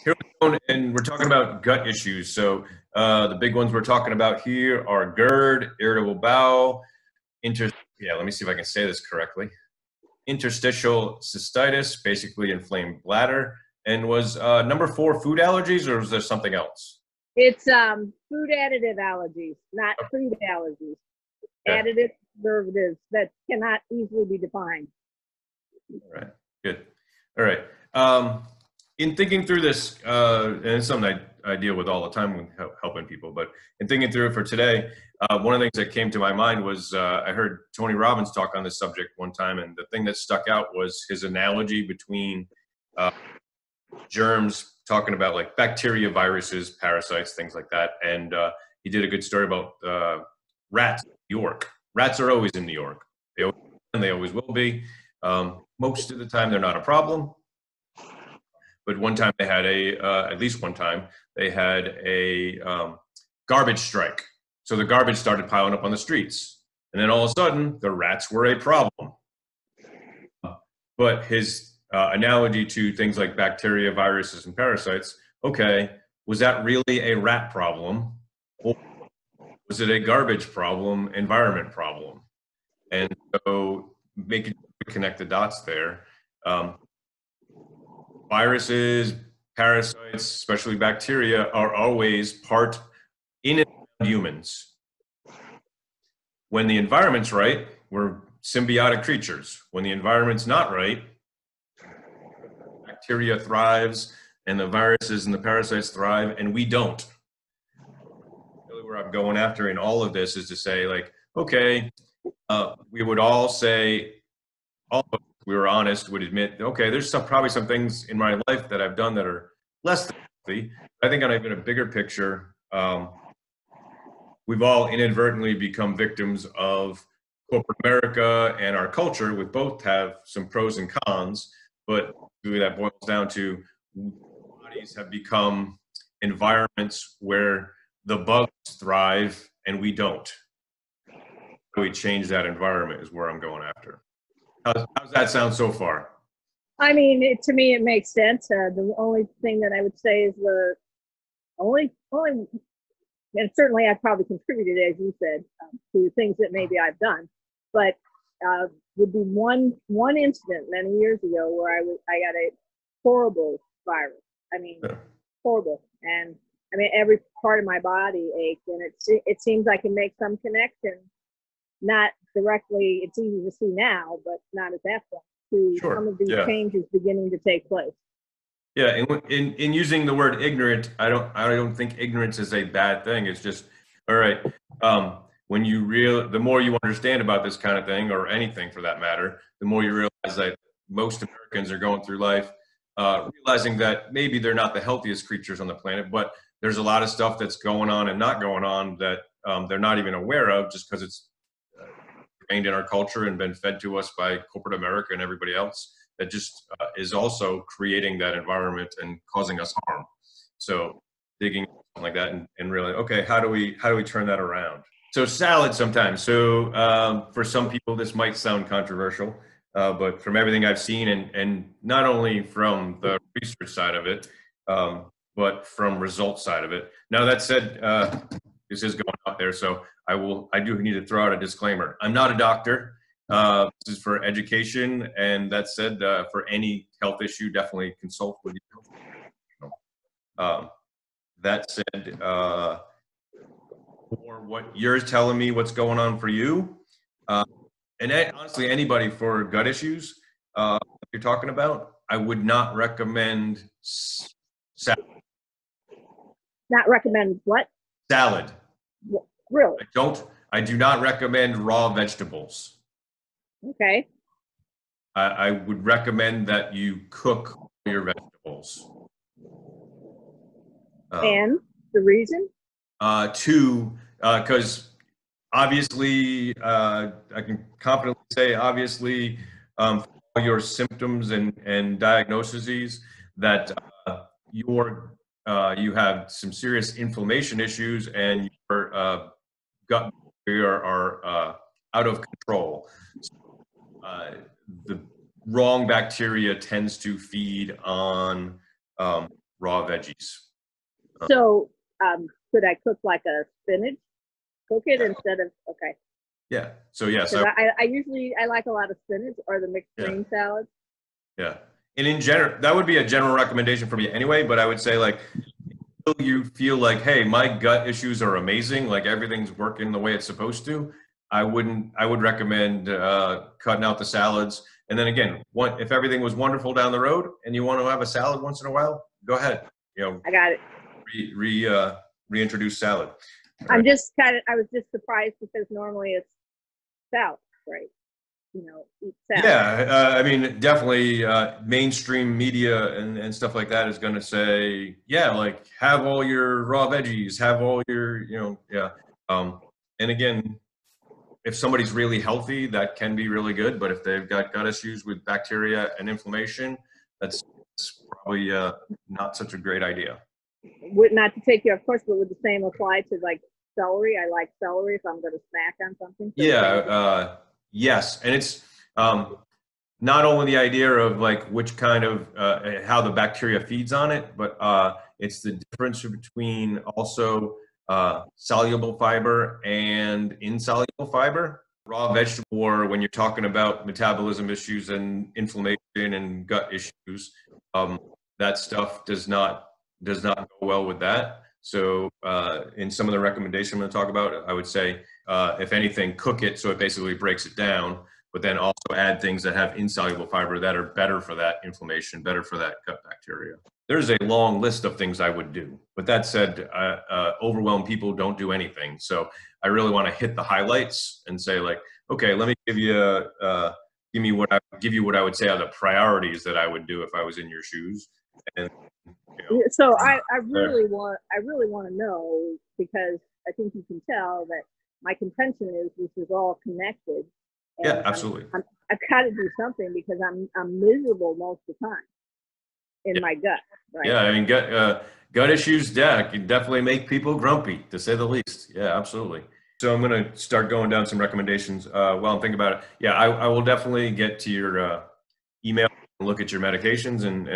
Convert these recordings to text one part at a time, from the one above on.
Here we go, and we're talking about gut issues. So the big ones we're talking about here are GERD, irritable bowel, let me see if I can say this correctly. Interstitial cystitis, basically inflamed bladder. And was number 4 food allergies, or was there something else? It's food additive allergies, not food allergies. Yeah. Additive preservatives that cannot easily be defined. All right, good. All right. In thinking through this, and it's something I deal with all the time when helping people, but in thinking through it for today, one of the things that came to my mind was I heard Tony Robbins talk on this subject one time, and the thing that stuck out was his analogy between germs, talking about like bacteria, viruses, parasites, things like that. And he did a good story about rats in New York. Rats are always in New York. They always will be. Most of the time, they're not a problem. But one time they had at least one time, they had a garbage strike. So the garbage started piling up on the streets. And then all of a sudden, the rats were a problem. But his analogy to things like bacteria, viruses, and parasites, okay, was that really a rat problem? Or was it a garbage problem, environment problem? And so making connect the dots there. Viruses, parasites, especially bacteria, are always part in and around humans. When the environment's right, we're symbiotic creatures. When the environment's not right, bacteria thrives and the viruses and the parasites thrive, and we don't. Really where I'm going after in all of this is to say, like, okay, we would all say, all of us, we were honest, would admit, okay, there's probably some things in my life that I've done that are less than healthy. I think on even a bigger picture, we've all inadvertently become victims of corporate America and our culture, with both have some pros and cons, but really that boils down to bodies have become environments where the bugs thrive and we don't. How do we change that environment is where I'm going after. How's that sound so far? I mean, to me, it makes sense. The only thing that I would say is the only, and certainly I've probably contributed, as you said, to things that maybe I've done, but would be one incident many years ago where I got a horrible virus. I mean, horrible. And I mean, every part of my body ached, and it seems I can make some connection, not directly, it's easy to see now, but not at that point, to some of these changes beginning to take place. Yeah, in using the word ignorant, I don't think ignorance is a bad thing. It's just, all right, when the more you understand about this kind of thing, or anything for that matter, the more you realize that most Americans are going through life realizing that maybe they're not the healthiest creatures on the planet, but there's a lot of stuff that's going on and not going on that they're not even aware of, just because it's ingrained in our culture and been fed to us by corporate America and everybody else, that just is also creating that environment and causing us harm. So digging something like that and really, okay, how do we turn that around? So salad sometimes. So for some people, this might sound controversial, but from everything I've seen, and not only from the research side of it, but from results side of it. Now that said, this is going out there, so I do need to throw out a disclaimer. I'm not a doctor. This is for education, and that said, for any health issue, definitely consult with you. That said, for what you're telling me, what's going on for you, and honestly, anybody for gut issues you're talking about, I would not recommend salad. Not recommend what? Salad. Really? I do not recommend raw vegetables. Okay. I would recommend that you cook your vegetables. And the reason? Because obviously, I can confidently say, obviously, for all your symptoms and diagnoses, that you have some serious inflammation issues, and your gut bacteria are out of control. So, the wrong bacteria tends to feed on raw veggies. So could I cook like a spinach? Cook it Yeah. instead of, okay. Yeah. So yes, I like a lot of spinach or the mixed green salads. Yeah. And in general, that would be a general recommendation for me anyway, but I would say like, you feel like, hey, my gut issues are amazing, like everything's working the way it's supposed to, I would recommend cutting out the salads. And then again, if everything was wonderful down the road and you want to have a salad once in a while, go ahead. You know, I got it. Reintroduce salad. I was just surprised because normally it's salad, right? You know, eat salad. Yeah, I mean, definitely mainstream media and stuff like that is going to say, yeah, like have all your raw veggies, have all your, you know, yeah. And again, if somebody's really healthy, that can be really good. But if they've got gut issues with bacteria and inflammation, that's probably not such a great idea. Would not to take you, of course, but would the same apply to like celery? I like celery if I'm going to snack on something. So yeah. Yes, and it's not only the idea of like which kind of how the bacteria feeds on it, but it's the difference between also soluble fiber and insoluble fiber. Raw vegetable, or when you're talking about metabolism issues and inflammation and gut issues, that stuff does not go well with that. So in some of the recommendations I'm going to talk about, I would say, if anything, cook it so it basically breaks it down, but then also add things that have insoluble fiber that are better for that inflammation, better for that gut bacteria. There's a long list of things I would do. But that said, overwhelmed people don't do anything. So I really want to hit the highlights and say like, okay, let me give you what I would say are the priorities that I would do if I was in your shoes. And so I really want to know, because I think you can tell that my contention is this is all connected. And yeah, absolutely. I've got to do something because I'm miserable most of the time in my gut. Right? Yeah, I mean gut issues, can definitely make people grumpy, to say the least. Yeah, absolutely. So I'm going to start going down some recommendations while I'm thinking about it. Yeah, I will definitely get to your email and look at your medications, and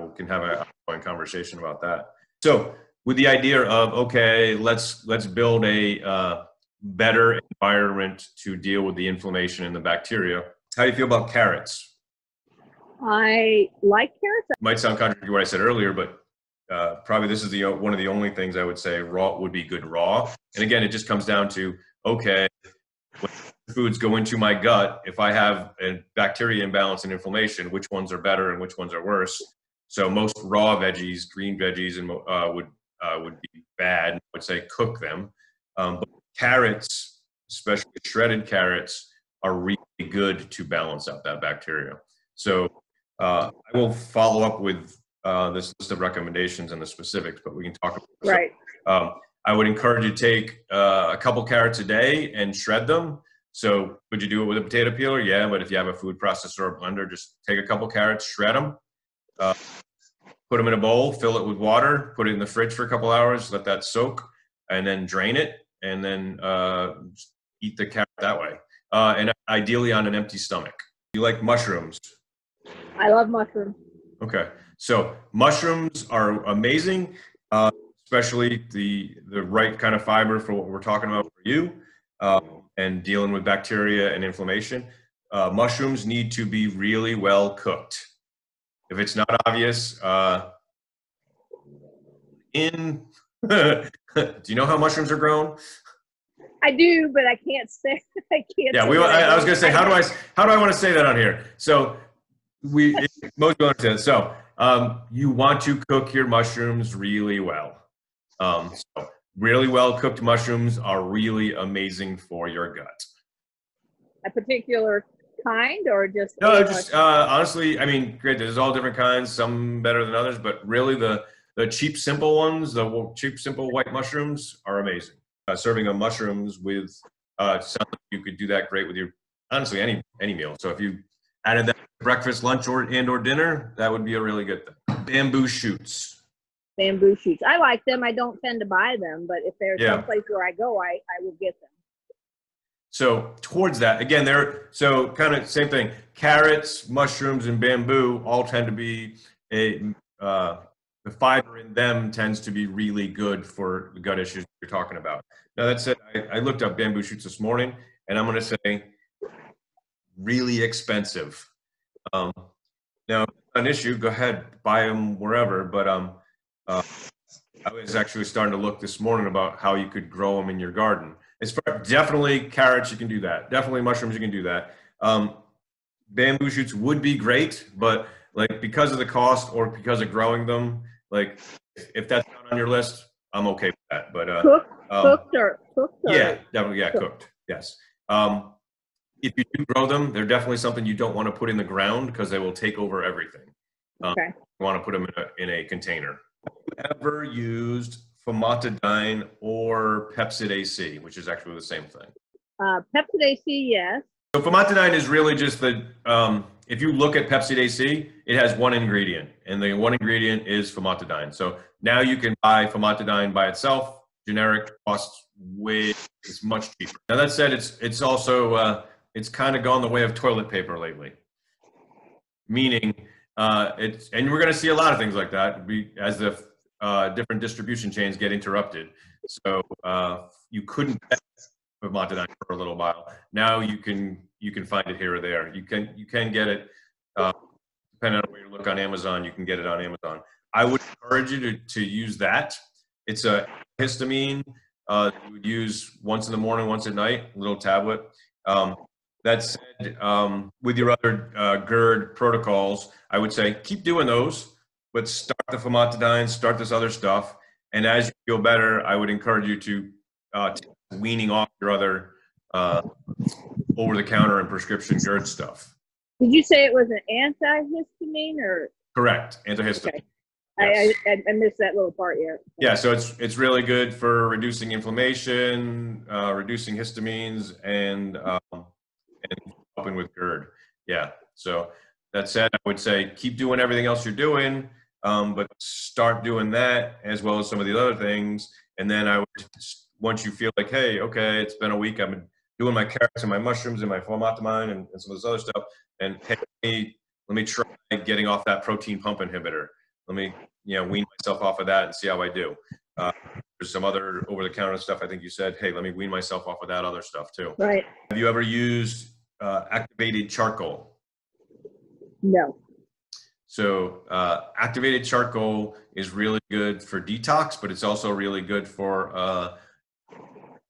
we can have a ongoing conversation about that. So with the idea of, okay, let's build a better environment to deal with the inflammation and the bacteria. How do you feel about carrots? I like carrots. Might sound contrary to what I said earlier, but probably this is one of the only things I would say raw would be good raw. And again, it just comes down to, okay, when foods go into my gut, if I have a bacteria imbalance and inflammation, which ones are better and which ones are worse? So most raw veggies, green veggies, and would be bad. I would say cook them. But carrots, especially shredded carrots, are really good to balance out that bacteria. So I will follow up with this list of recommendations and the specifics, but we can talk about it. Right. So, I would encourage you to take a couple carrots a day and shred them. So would you do it with a potato peeler? Yeah, but if you have a food processor or a blender, just take a couple carrots, shred them, put them in a bowl, fill it with water, put it in the fridge for a couple hours, let that soak, and then drain it, and then eat the carrot that way. And ideally on an empty stomach. You like mushrooms? I love mushrooms. Okay, so mushrooms are amazing, especially the right kind of fiber for what we're talking about for you, and dealing with bacteria and inflammation. Mushrooms need to be really well cooked. If it's not obvious, do you know how mushrooms are grown? I do, but I can't say. I can't. Yeah, I was going to say, how do I want to say that on here? So most people understand. So you want to cook your mushrooms really well. So really well cooked mushrooms are really amazing for your gut. A particular kind, or just honestly, I mean, great. There's all different kinds, some better than others, but really the cheap, simple ones, the cheap, simple white mushrooms are amazing. Serving of mushrooms with sounds like you could do that great with your, honestly, any meal. So if you added that to breakfast, lunch, or dinner, that would be a really good thing. Bamboo shoots. Bamboo shoots. I like them. I don't tend to buy them, but if there's some place where I go, I will get them. So towards that, again, so kind of same thing. Carrots, mushrooms, and bamboo all tend to be the fiber in them tends to be really good for the gut issues you're talking about. Now that said, I looked up bamboo shoots this morning, and I'm going to say really expensive. Now, an issue, go ahead, buy them wherever, but I was actually starting to look this morning about how you could grow them in your garden. Definitely carrots, you can do that. Definitely mushrooms, you can do that. Bamboo shoots would be great, but like because of the cost or because of growing them, like if that's not on your list, I'm okay with that. But cooked or yeah, definitely, yeah, cooked. Yes. If you do grow them, they're definitely something you don't want to put in the ground because they will take over everything. Okay. You want to put them in a container. Have you ever used famotidine or Pepsid AC, which is actually the same thing? Pepsid AC, yes. So famotidine is really just the, if you look at Pepsid AC, it has one ingredient, and the one ingredient is famotidine. So now you can buy famotidine by itself, generic, costs way, it's much cheaper. Now that said, it's also, it's kind of gone the way of toilet paper lately. Meaning, and we're going to see a lot of things like that as the different distribution chains get interrupted. So you couldn't get famotidine for a little while. Now you can find it here or there. You can get it depending on where you look on Amazon. You can get it on Amazon. I would encourage you to use that. It's a histamine you would use once in the morning, once at night, a little tablet. That said, with your other GERD protocols, I would say keep doing those, but start the famotidine, start this other stuff, and as you feel better, I would encourage you to weaning off your other over-the-counter and prescription GERD stuff. Did you say it was an antihistamine or? Correct, antihistamine. Okay. Yes. I missed that little part here. Yeah, so it's really good for reducing inflammation, reducing histamines, and helping with GERD. Yeah. So that said, I would say keep doing everything else you're doing, but start doing that as well as some of the other things. And then I would, once you feel like, hey, okay, it's been a week, I've been doing my carrots and my mushrooms and my famotidine and some of this other stuff, and hey, let me try getting off that protein pump inhibitor. Let me, wean myself off of that and see how I do. There's some other over-the-counter stuff. I think you said, hey, let me wean myself off of that other stuff too. Right. Have you ever used activated charcoal? No. So activated charcoal is really good for detox, but it's also really good for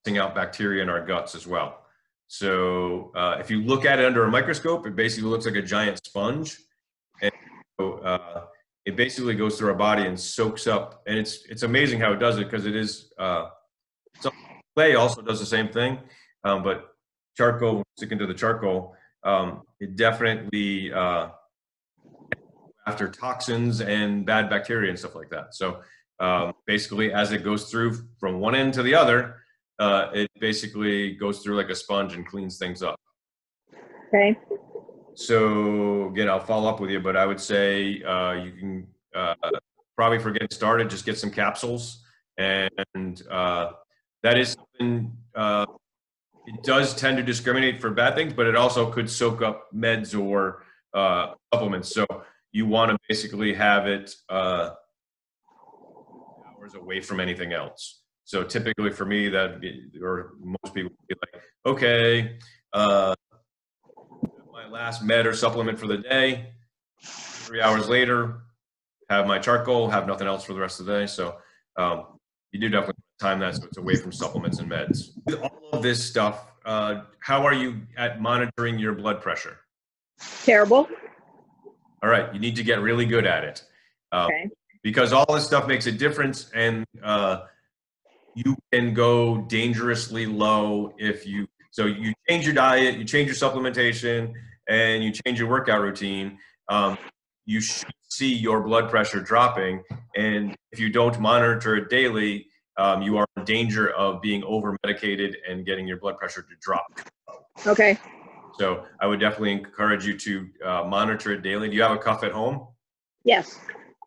taking out bacteria in our guts as well. So if you look at it under a microscope, it basically looks like a giant sponge. And so, it basically goes through our body and soaks up, and it's amazing how it does it because it is clay also does the same thing, but charcoal, sticking to the charcoal, it definitely after toxins and bad bacteria and stuff like that. So basically, as it goes through from one end to the other, it basically goes through like a sponge and cleans things up. Okay. So again, I'll follow up with you, but I would say you can probably for getting started, just get some capsules, and that is something. It does tend to discriminate for bad things, but it also could soak up meds or supplements. So you want to basically have it hours away from anything else. So typically for me, or most people would be like, okay, my last med or supplement for the day, 3 hours later, have my charcoal, have nothing else for the rest of the day. So you do definitely time that so it's away from supplements and meds. With all of this stuff, how are you at monitoring your blood pressure? Terrible. All right, you need to get really good at it. Okay. Because all this stuff makes a difference, and you can go dangerously low if you change your diet, you change your supplementation, and you change your workout routine. You should see your blood pressure dropping, and if you don't monitor it daily, you are in danger of being over medicated and getting your blood pressure to drop. Okay. So I would definitely encourage you to monitor it daily. Do you have a cuff at home? Yes.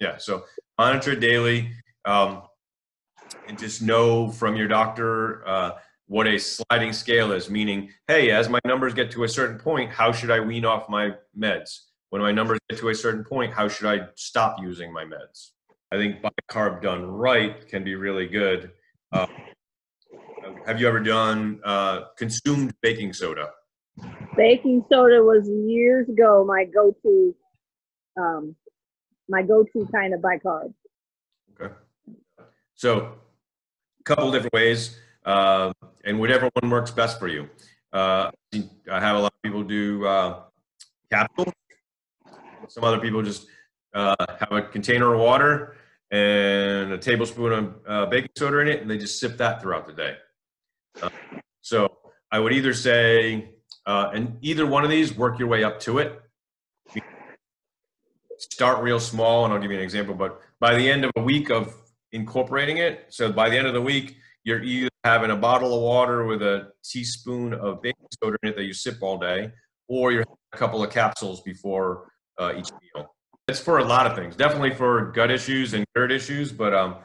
Yeah, so monitor it daily, and just know from your doctor what a sliding scale is, meaning, hey, as my numbers get to a certain point, how should I wean off my meds? When my numbers get to a certain point, how should I stop using my meds? I think bicarb done right can be really good. Have you ever done consumed baking soda? Baking soda was years ago my go-to kind of bicarb. Okay. So a couple of different ways, and whatever one works best for you. I have a lot of people do capsules. Some other people just have a container of water and a tablespoon of baking soda in it, and they just sip that throughout the day. So I would either say, and either one of these, work your way up to it. Start real small, and I'll give you an example, but by the end of a week of incorporating it, so by the end of the week, you're either having a bottle of water with a teaspoon of baking soda in it that you sip all day, or you're having a couple of capsules before each meal. It's for a lot of things, definitely for gut issues and GERD issues, but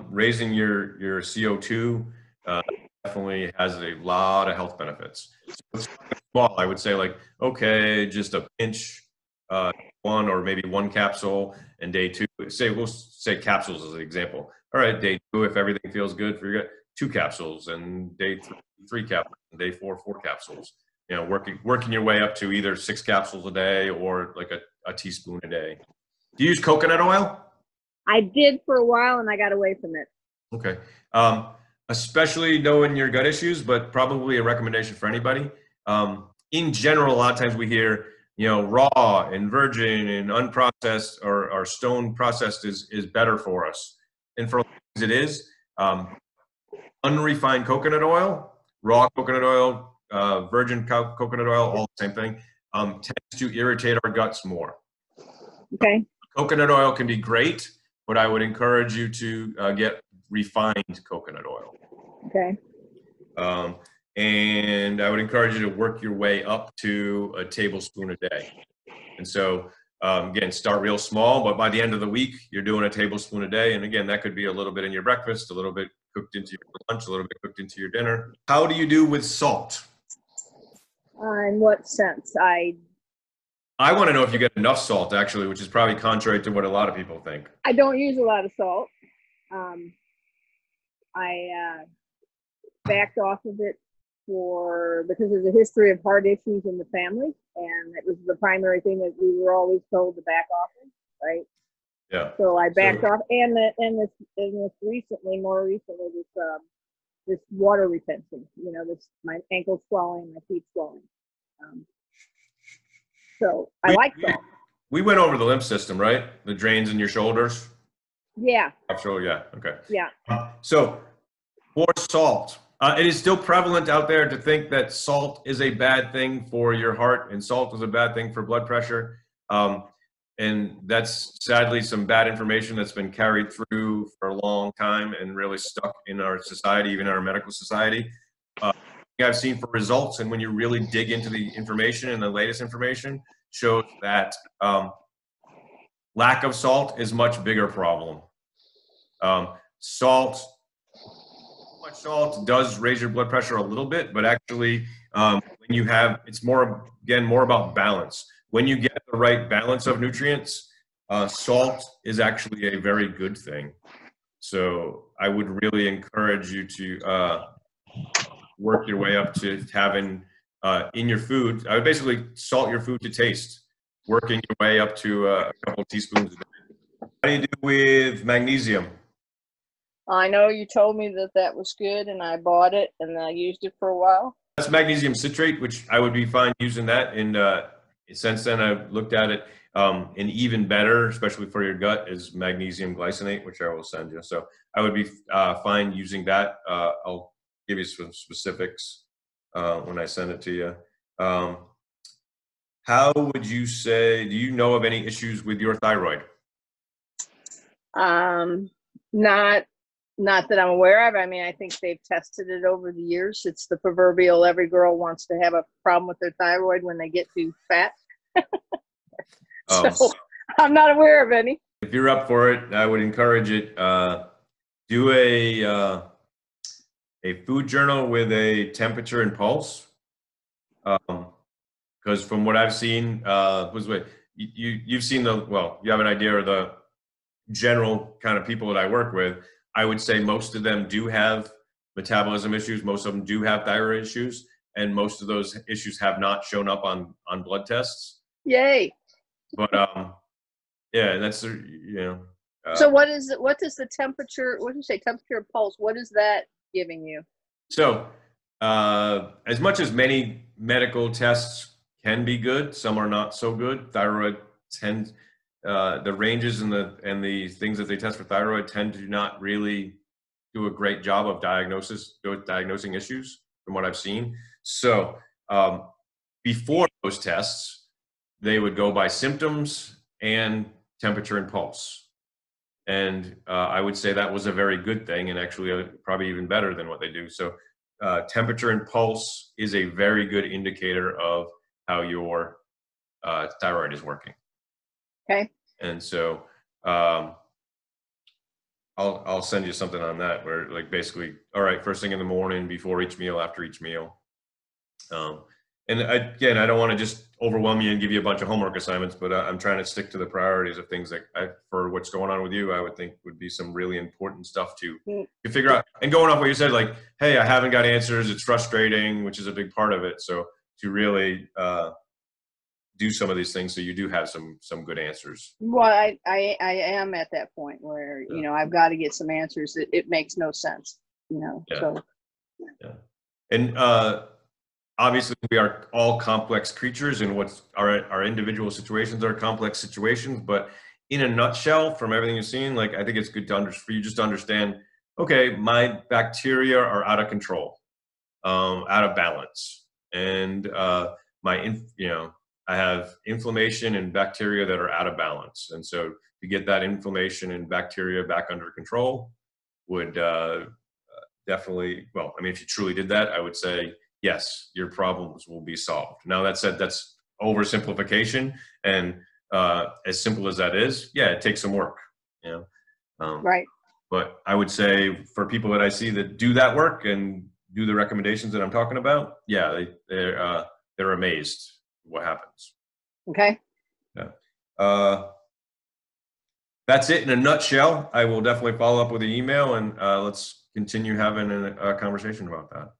raising your CO2 definitely has a lot of health benefits. So small, I would say, like, okay, just a pinch, one or maybe one capsule, and day two, we'll say capsules as an example. All right, day two, if everything feels good for you, 2 capsules, and day three capsules, and day 4 capsules. You know, working your way up to either 6 capsules a day or like a teaspoon a day. Do you use coconut oil? I did for a while, and I got away from it. Okay. Especially knowing your gut issues, but probably a recommendation for anybody. In general, a lot of times we hear, you know, raw and virgin and unprocessed or stone processed is better for us. And for it is, unrefined coconut oil, raw coconut oil, virgin coconut oil, all the same thing, tends to irritate our guts more. Okay. Coconut oil can be great, but I would encourage you to get refined coconut oil. Okay. And I would encourage you to work your way up to a tablespoon a day. And so, again, start real small, but by the end of the week, you're doing a tablespoon a day. And again, that could be a little bit in your breakfast, a little bit cooked into your lunch, a little bit cooked into your dinner. How do you do with salt? In what sense? I want to know if you get enough salt, actually, which is probably contrary to what a lot of people think. I don't use a lot of salt. I backed off of it because there's a history of heart issues in the family, and it was the primary thing that we were always told to back off of, right? Yeah. So I backed off, and this recently, this water retention. You know, my ankle swelling, my feet swelling. So I like salt. We went over the lymph system, right? The drains in your shoulders. Yeah. Sure. Yeah. Okay. Yeah. So for salt, it is still prevalent out there to think that salt is a bad thing for your heart and salt is a bad thing for blood pressure. And that's sadly some bad information that's been carried through for a long time and really stuck in our society, even our medical society. I've seen for results, and when you really dig into the information and the latest information, shows that lack of salt is much bigger problem. Too much salt does raise your blood pressure a little bit, but actually, when you have, it's more about balance. When you get the right balance of nutrients, salt is actually a very good thing. So I would really encourage you to work your way up to having in your food. I would basically salt your food to taste, working your way up to a couple of teaspoons a day. How do you do with magnesium? I know you told me that was good, and I bought it and I used it for a while. That's magnesium citrate, which I would be fine using that. And since then, I've looked at it. And even better, especially for your gut, is magnesium glycinate, which I will send you. So I would be fine using that. I'll give you some specifics when I send it to you. How would you say, do you know of any issues with your thyroid? Not that I'm aware of. I mean, I think they've tested it over the years. It's the proverbial every girl wants to have a problem with their thyroid when they get too fat. So I'm not aware of any. If you're up for it, I would encourage it. Do a food journal with a temperature and pulse. Because from what I've seen, you've seen you have an idea of general kind of people that I work with, I would say most of them do have metabolism issues. Most of them do have thyroid issues, and most of those issues have not shown up on blood tests. Yay. But yeah, that's So what does the temperature, what do you say, temperature of pulse, what is that giving you? So as much as many medical tests can be good, some are not so good. Thyroid tends, the ranges and the things that they test for thyroid tend to not really do a great job of diagnosing issues from what I've seen. So before those tests, they would go by symptoms and temperature and pulse. And I would say that was a very good thing, and actually probably even better than what they do. So temperature and pulse is a very good indicator of how your thyroid is working. Okay. And so I'll send you something on that, where like basically, all right, first thing in the morning, before each meal, after each meal. And again, I don't want to just overwhelm you and give you a bunch of homework assignments, but I'm trying to stick to the priorities of things that for what's going on with you, I would think would be some really important stuff to figure out. And going off what you said, like, hey, I haven't got answers. It's frustrating, which is a big part of it. So to really do some of these things so you do have some good answers. Well, I am at that point where, you know, I've got to get some answers. It makes no sense, you know. Yeah. So yeah. And obviously we are all complex creatures, and what's our individual situations are complex situations, but in a nutshell, from everything you've seen, like, I think it's good for you just to understand, okay, my bacteria are out of control, out of balance. And I have inflammation and bacteria that are out of balance. And so to get that inflammation and bacteria back under control would definitely, well, I mean, if you truly did that, I would say, yes, your problems will be solved. Now, that said, that's oversimplification. And as simple as that is, yeah, it takes some work, you know? Right. But I would say for people that I see that do that work and do the recommendations that I'm talking about, yeah, they're amazed what happens. Okay. Yeah. That's it in a nutshell. I will definitely follow up with an email, and let's continue having a conversation about that.